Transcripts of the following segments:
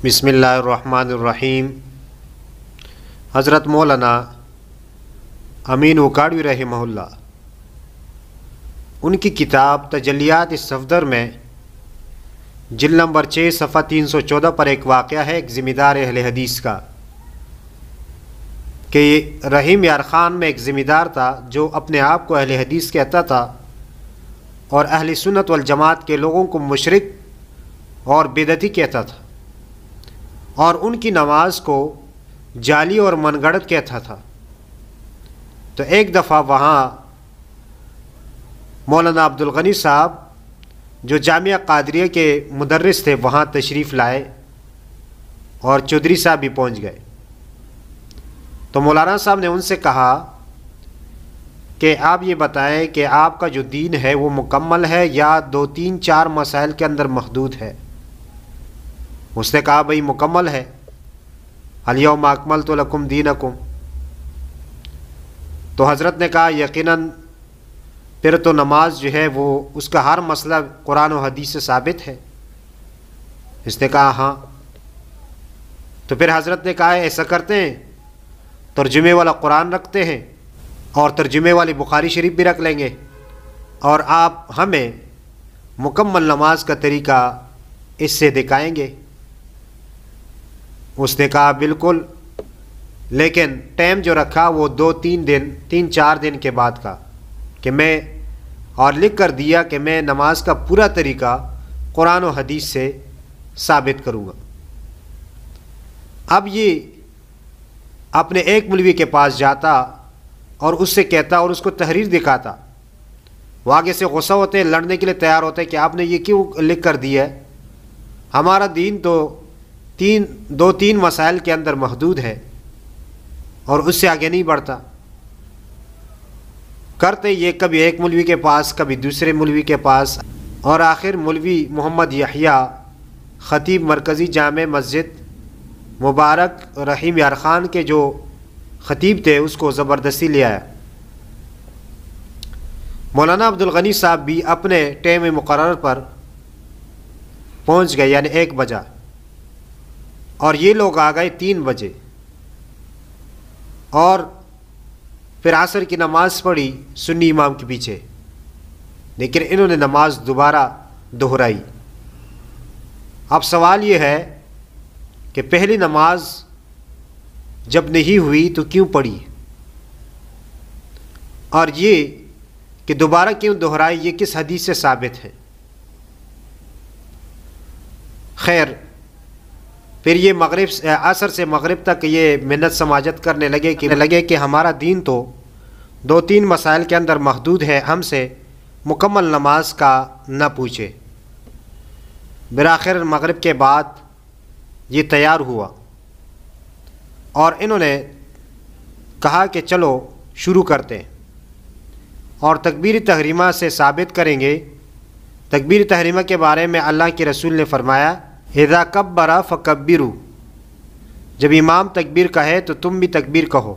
بسم اللہ الرحمن الرحیم۔ حضرت مولانا امین اکاڑوی رحمہ اللہ، ان کی کتاب تجلیات الصفدر میں جلد نمبر 6 صفحہ 314 پر ایک واقعہ ہے ایک ذمہ دار اہل حدیث کا، کہ رحیم یار خان میں ایک ذمہ دار تھا جو اپنے آپ کو اہل حدیث کہتا تھا اور اہل سنت والجماعت کے لوگوں کو مشرک اور بدعتی کہتا تھا، اور ان کی نماز کو جعلی اور من گھڑت کہتا تھا۔ تو ایک دفعہ وہاں مولانا عبدالغنی صاحب جو جامعہ قادریہ کے مدرس تھے وہاں تشریف لائے اور چودھری صاحب بھی پہنچ گئے۔ تو مولانا صاحب نے ان سے کہا کہ آپ یہ بتائیں کہ آپ کا جو دین ہے وہ مکمل ہے یا 2 3 4 مسائل کے اندر محدود ہے؟ اس نے کہا بھئی مکمل ہے، الیوم اکملت لکم دینکم۔ تو حضرت نے کہا یقیناً پھر تو نماز جو ہے وہ اس کا ہر مسئلہ قرآن و حدیث سے ثابت ہے۔ اس نے کہا ہاں۔ تو پھر حضرت نے کہا ایسا کرتے ہیں ترجمے والا قرآن رکھتے ہیں اور ترجمے والی بخاری شریف بھی رکھ لیں گے اور آپ ہمیں مکمل نماز کا طریقہ اس سے دکھائیں گے۔ اس نے کہا بالکل، لیکن ٹائم جو رکھا وہ 2 3 4 دن کے بعد کا، کہ میں اور لکھ کر دیا کہ میں نماز کا پورا طریقہ قرآن و حدیث سے ثابت کروں گا۔ اب یہ اپنے ایک مولوی کے پاس جاتا اور اس سے کہتا اور اس کو تحریر دکھاتا، وہ آگے سے غصہ ہوتے، لڑنے کے لیے تیار ہوتے کہ آپ نے یہ کیوں لکھ کر دیا ہے، ہمارا دین تو 2 3 مسائل کے اندر محدود ہے اور اس سے آگے نہیں بڑھتا۔ کرتے یہ کبھی ایک مولوی کے پاس کبھی دوسرے مولوی کے پاس، اور آخر مولوی محمد یحییٰ خطیب مرکزی جامع مسجد مبارک رحیم یار خان کے جو خطیب تھے اس کو زبردستی لے آیا۔ مولانا عبدالغنی صاحب بھی اپنے ٹائم مقرر پر پہنچ گئے، یعنی 1 بجا، اور یہ لوگ آ گئے 3 بجے، اور پھر عصر کی نماز پڑھی سنی امام کے پیچھے، لیکن انہوں نے نماز دوبارہ دہرائی۔ اب سوال یہ ہے کہ پہلی نماز جب نہیں ہوئی تو کیوں پڑھی، اور یہ کہ دوبارہ کیوں دہرائی، یہ کس حدیث سے ثابت ہے؟ خیر، پھر یہ عصر سے مغرب تک یہ منت سماجت کرنے لگے کہ ہمارا دین تو 2 3 مسائل کے اندر محدود ہے، ہم سے مکمل نماز کا نہ پوچھے۔ بالآخر مغرب کے بعد یہ تیار ہوا اور انہوں نے کہا کہ چلو شروع کرتے ہیں، اور تکبیر تحریمہ سے ثابت کریں گے۔ تکبیر تحریمہ کے بارے میں اللہ کے رسول نے فرمایا اذا کبر فکبروا، جب امام تکبیر کہے تو تم بھی تکبیر کہو۔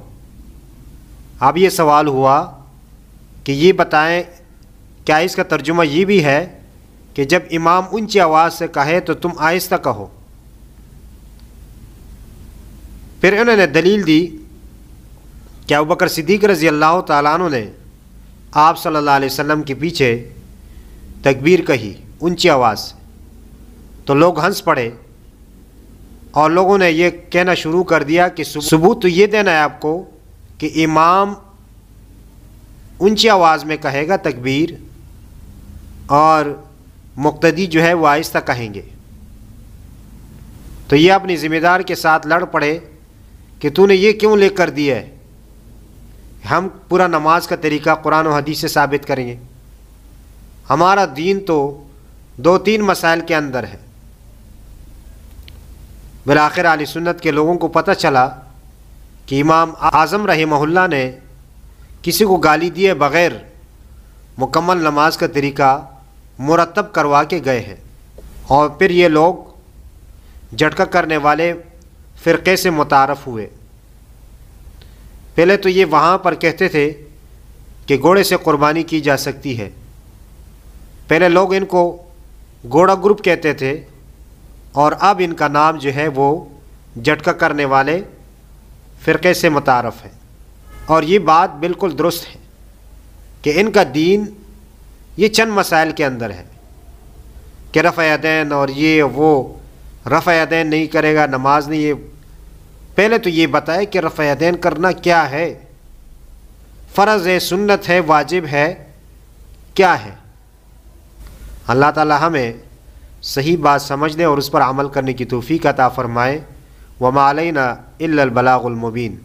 اب یہ سوال ہوا کہ یہ بتائیں کیا اس کا ترجمہ یہ بھی ہے کہ جب امام اونچی آواز سے کہے تو تم آہستہ کہو؟ پھر انہوں نے دلیل دی کہ ابوبکر صدیق رضی اللہ تعالیٰ عنہ نے آپ صلی اللہ علیہ وسلم کے پیچھے تکبیر کہی اونچی آواز سے، تو لوگ ہنس پڑے اور لوگوں نے یہ کہنا شروع کر دیا کہ ثبوت تو یہ دینا ہے آپ کو کہ امام اونچی آواز میں کہے گا تکبیر اور مقتدی جو ہے وہ آہستہ کہیں گے۔ تو یہ اپنی ذمہ دار کے ساتھ لڑ پڑے کہ تو نے یہ کیوں لکھ کر دیا ہے، ہم پورا نماز کا طریقہ قرآن و حدیث سے ثابت کریں گے، ہمارا دین تو 2 3 مسائل کے اندر ہے۔ بالآخر اہل سنت کے لوگوں کو پتہ چلا کہ امام اعظم رحمہ اللہ نے کسی کو گالی دیے بغیر مکمل نماز کا طریقہ مرتب کروا کے گئے ہیں، اور پھر یہ لوگ جھٹکا کرنے والے فرقے سے متعارف ہوئے۔ پہلے تو یہ وہاں پر کہتے تھے کہ گھوڑے سے قربانی کی جا سکتی ہے، پہلے لوگ ان کو گھوڑا گروپ کہتے تھے، اور اب ان کا نام جو ہے وہ جھٹکا کرنے والے فرقے سے متعارف ہے۔ اور یہ بات بالکل درست ہے کہ ان کا دین یہ چند مسائل کے اندر ہے کہ رفع یدین اور یہ وہ، رفع یدین نہیں کرے گا نماز نہیں۔ یہ پہلے تو یہ بتائے کہ رفع یدین کرنا کیا ہے، فرض ہے، سنت ہے، واجب ہے، کیا ہے۔ اللہ تعالی ہمیں صحیح بات سمجھنے اور اس پر عمل کرنے کی توفیق عطا فرمائے۔ وما علینا الا البلاغ المبین۔